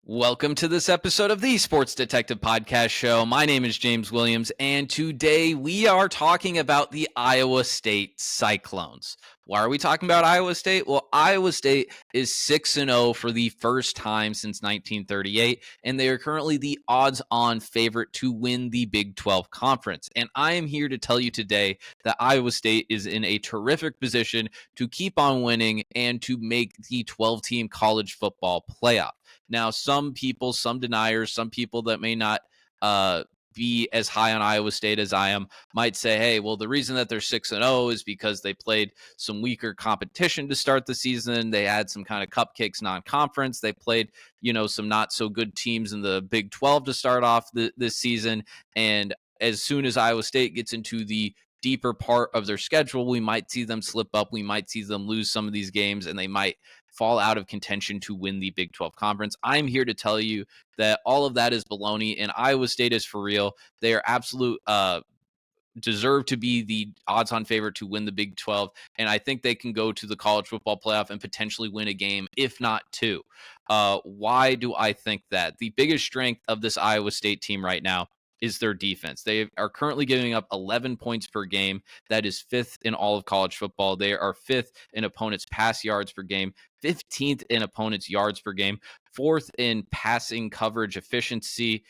Welcome to this episode of the Sports Detective Podcast Show. My name is James Williams, and today we are talking about the Iowa State Cyclones. Why are we talking about Iowa State? Well, Iowa State is 6-0 for the first time since 1938, and they are currently the odds-on favorite to win the Big 12 Conference. And I am here to tell you today that Iowa State is in a terrific position to keep on winning and to make the 12-team college football playoff. Now, some people, some deniers, some people that may not be as high on Iowa State as I am might say, hey, well, the reason that they're 6-0 is because they played some weaker competition to start the season. They had some kind of cupcakes non-conference. They played, some not so good teams in the Big 12 to start off this season. And as soon as Iowa State gets into the deeper part of their schedule, we might see them slip up. We might see them lose some of these games, and they might fall out of contention to win the Big 12 Conference. I'm here to tell you that all of that is baloney, and Iowa State is for real. They are absolute deserve to be the odds-on favorite to win the Big 12, and I think they can go to the college football playoff and potentially win a game, if not two. Why do I think that? The biggest strength of this Iowa State team right now is their defense. They are currently giving up 11 points per game. That is fifth in all of college football. They are fifth in opponents' pass yards per game, 15th in opponents' yards per game, fourth in passing coverage efficiency.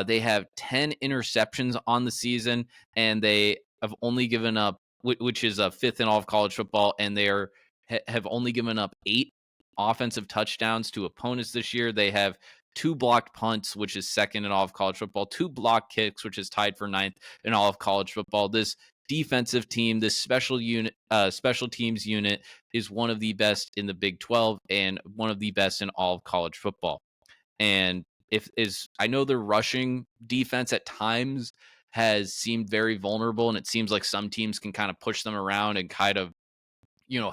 They have 10 interceptions on the season, and they have only given up, which is a fifth in all of college football, and they have only given up 8 offensive touchdowns to opponents this year. They have 2 blocked punts, which is second in all of college football, 2 blocked kicks, which is tied for ninth in all of college football. This defensive team, this special teams unit, is one of the best in the Big 12 and one of the best in all of college football. And I know their rushing defense at times has seemed very vulnerable, and it seems like some teams can kind of push them around and kind of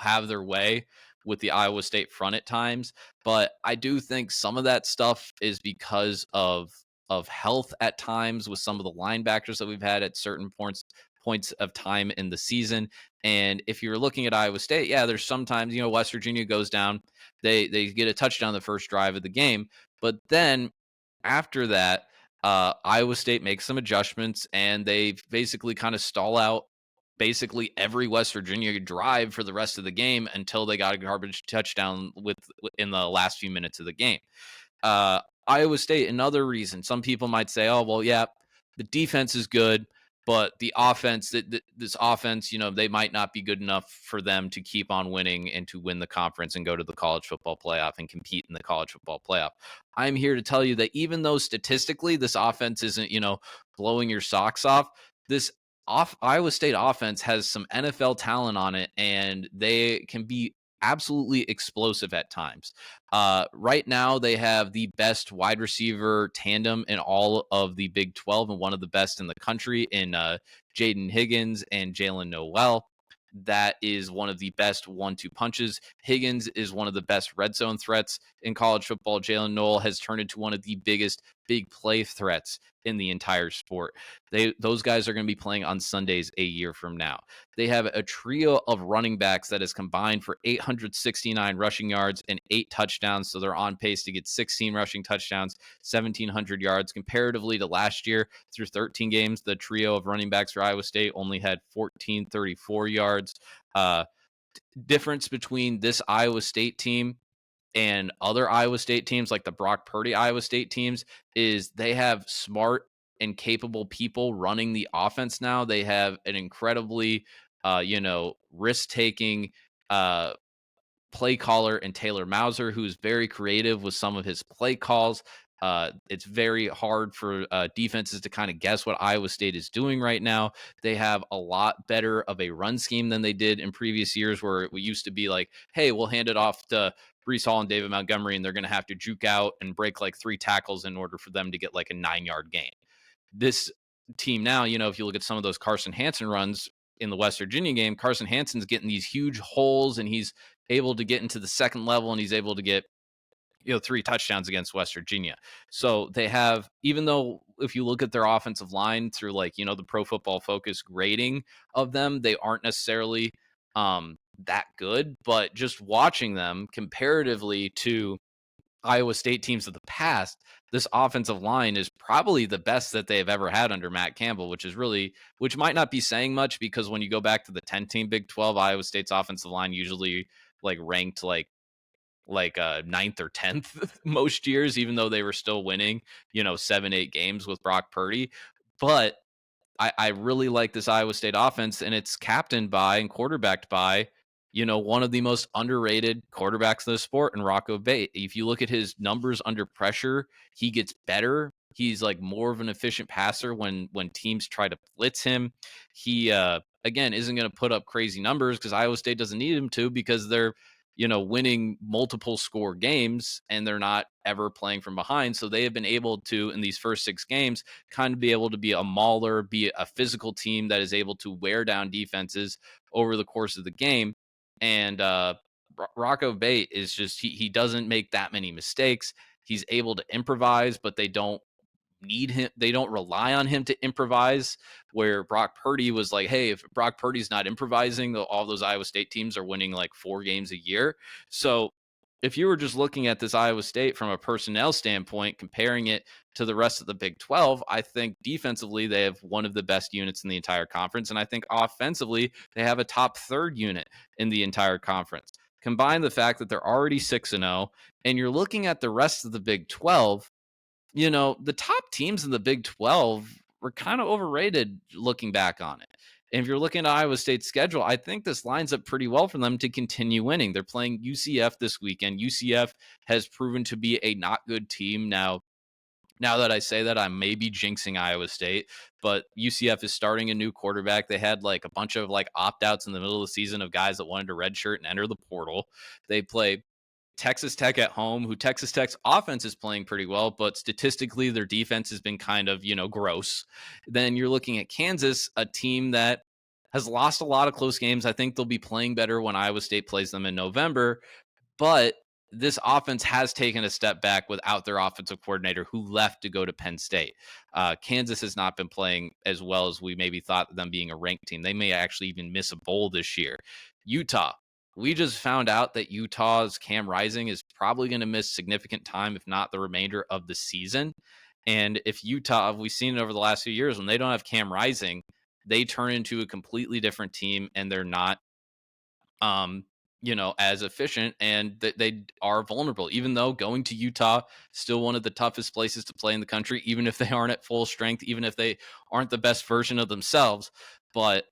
have their way with the Iowa State front at times. But I do think some of that stuff is because of health at times with some of the linebackers that we've had at certain points of time in the season. And if you're looking at Iowa State, yeah, there's sometimes, West Virginia goes down, they get a touchdown the first drive of the game, but then after that, Iowa State makes some adjustments and they basically kind of stall out basically every West Virginia drive for the rest of the game until they got a garbage touchdown in the last few minutes of the game. Iowa State, another reason, some people might say, oh, well, yeah, the defense is good, but the offense, this offense, they might not be good enough for them to keep on winning and to win the conference and go to the college football playoff and compete in the college football playoff. I'm here to tell you that even though statistically this offense isn't, blowing your socks off, this Iowa State offense has some NFL talent on it, and they can be absolutely explosive at times. Right now, they have the best wide receiver tandem in all of the Big 12 and one of the best in the country in Jaden Higgins and Jalen Noel. That is one of the best 1-2 punches. Higgins is one of the best red zone threats in college football. Jalen Noel has turned into one of the biggest big play threats in the entire sport. Those guys are going to be playing on Sundays a year from now. They have a trio of running backs that is combined for 869 rushing yards and 8 touchdowns. So they're on pace to get 16 rushing touchdowns, 1,700 yards. Comparatively to last year, through 13 games, the trio of running backs for Iowa State only had 1,434 yards. Difference between this Iowa State team and other Iowa State teams like the Brock Purdy Iowa State teams is they have smart and capable people running the offense now. They have an incredibly, risk-taking play caller in Taylor Mauser, who's very creative with some of his play calls. It's very hard for defenses to kind of guess what Iowa State is doing right now. They have a lot better of a run scheme than they did in previous years, where it used to be like, hey, we'll hand it off to Breece Hall and David Montgomery, and they're going to have to juke out and break like 3 tackles in order for them to get like a 9-yard gain. This team now, if you look at some of those Carson Hansen runs in the West Virginia game, Carson Hansen's getting these huge holes, and he's able to get into the second level, and he's able to get 3 touchdowns against West Virginia. So they have, even though if you look at their offensive line through the Pro Football Focus grading of them, they aren't necessarily that good, but just watching them comparatively to Iowa State teams of the past, this offensive line is probably the best that they've ever had under Matt Campbell, which might not be saying much because when you go back to the 10-team Big 12, Iowa State's offensive line usually ranked ninth or 10th most years, even though they were still winning, 7-8 games with Brock Purdy. But I really like this Iowa State offense, and it's captained by and quarterbacked by, one of the most underrated quarterbacks in the sport, in Rocco Bate. If you look at his numbers under pressure, he gets better. He's like more of an efficient passer when teams try to blitz him. He again isn't going to put up crazy numbers because Iowa State doesn't need him to because they're winning multiple score games and they're not ever playing from behind. So they have been able to, in these first 6 games, kind of be able to be a mauler, be a physical team that is able to wear down defenses over the course of the game. And Rocco Bate is just, he doesn't make that many mistakes. He's able to improvise, but they don't need him. They don't rely on him to improvise. Where Brock Purdy was like, hey, if Brock Purdy's not improvising, all those Iowa State teams are winning like 4 games a year. So if you were just looking at this Iowa State from a personnel standpoint, comparing it to the rest of the Big 12, I think defensively they have one of the best units in the entire conference. And I think offensively they have a top third unit in the entire conference. Combine the fact that they're already 6-0, and you're looking at the rest of the Big 12, the top teams in the Big 12 were kind of overrated looking back on it. And if you're looking at Iowa State's schedule, I think this lines up pretty well for them to continue winning. They're playing UCF this weekend. UCF has proven to be a not good team. Now that I say that, I may be jinxing Iowa State, but UCF is starting a new quarterback. They had like a bunch of like opt-outs in the middle of the season of guys that wanted to redshirt and enter the portal. They play Texas Tech at home, who Texas Tech's offense is playing pretty well, but statistically their defense has been kind of, gross. Then you're looking at Kansas, a team that has lost a lot of close games. I think they'll be playing better when Iowa State plays them in November, but this offense has taken a step back without their offensive coordinator who left to go to Penn State. Kansas has not been playing as well as we maybe thought, them being a ranked team. They may actually even miss a bowl this year. Utah. We just found out that Utah's Cam Rising is probably going to miss significant time, if not the remainder of the season. And if Utah, we've seen it over the last few years, when they don't have Cam Rising, they turn into a completely different team and they're not as efficient, and they are vulnerable, even though going to Utah, still one of the toughest places to play in the country, even if they aren't at full strength, even if they aren't the best version of themselves. But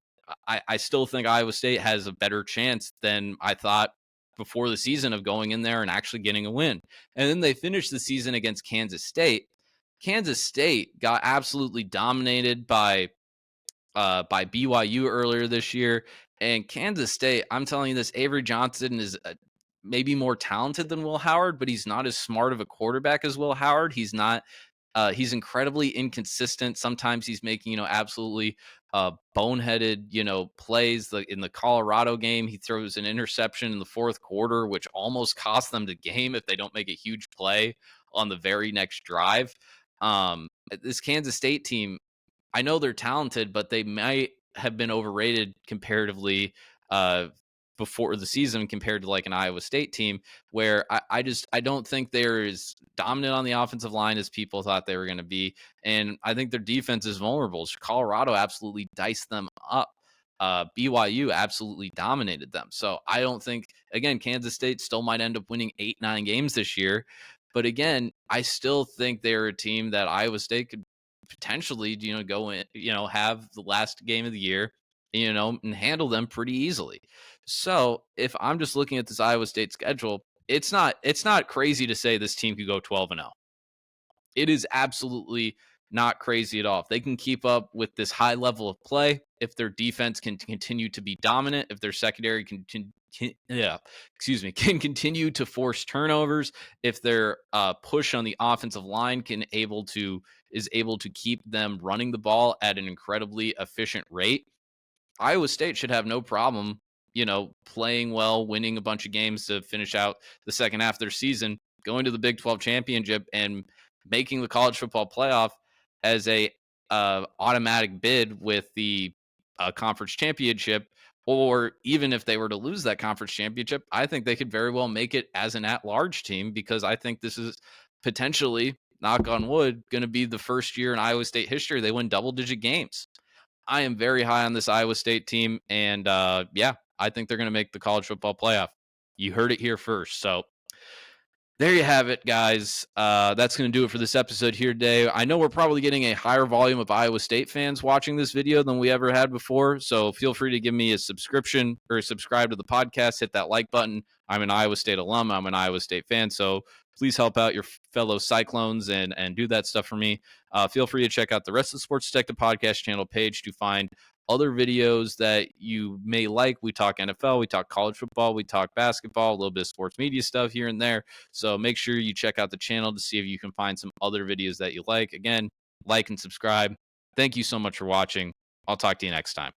I still think Iowa State has a better chance than I thought before the season of going in there and actually getting a win. And then they finished the season against Kansas State. Kansas State got absolutely dominated by BYU earlier this year. And Kansas State, I'm telling you this, Avery Johnson is maybe more talented than Will Howard, but he's not as smart of a quarterback as Will Howard. He's not. He's incredibly inconsistent. Sometimes he's making, absolutely boneheaded, plays. In the Colorado game, he throws an interception in the fourth quarter, which almost cost them the game if they don't make a huge play on the very next drive. This Kansas State team, I know they're talented, but they might have been overrated comparatively before the season compared to like an Iowa State team, where I don't think they're as dominant on the offensive line as people thought they were going to be. And I think their defense is vulnerable. Colorado absolutely diced them up. BYU absolutely dominated them. So I don't think, again, Kansas State still might end up winning 8-9 games this year. But again, I still think they're a team that Iowa State could potentially, go in, have the last game of the year, and handle them pretty easily. So if I'm just looking at this Iowa State schedule, it's not crazy to say this team could go 12-0. It is absolutely not crazy at all. If they can keep up with this high level of play, if their defense can continue to be dominant, if their secondary can continue to force turnovers, if their push on the offensive line is able to keep them running the ball at an incredibly efficient rate, Iowa State should have no problem, playing well, winning a bunch of games to finish out the second half of their season, going to the Big 12 championship and making the college football playoff as a automatic bid with the conference championship Or even if they were to lose that conference championship, I think they could very well make it as an at-large team, because I think this is potentially, knock on wood, going to be the first year in Iowa State history they win double-digit games. I am very high on this Iowa State team, and yeah, I think they're going to make the college football playoff. You heard it here first. So there you have it, guys. That's going to do it for this episode here today. I know we're probably getting a higher volume of Iowa State fans watching this video than we ever had before. So feel free to give me a subscription or subscribe to the podcast. Hit that like button. I'm an Iowa State alum. I'm an Iowa State fan. So please help out your fellow Cyclones and do that stuff for me. Feel free to check out the rest of the Sports Detective Podcast channel page to find other videos that you may like. We talk NFL, we talk college football, we talk basketball, a little bit of sports media stuff here and there. So make sure you check out the channel to see if you can find some other videos that you like. Again, like and subscribe. Thank you so much for watching. I'll talk to you next time.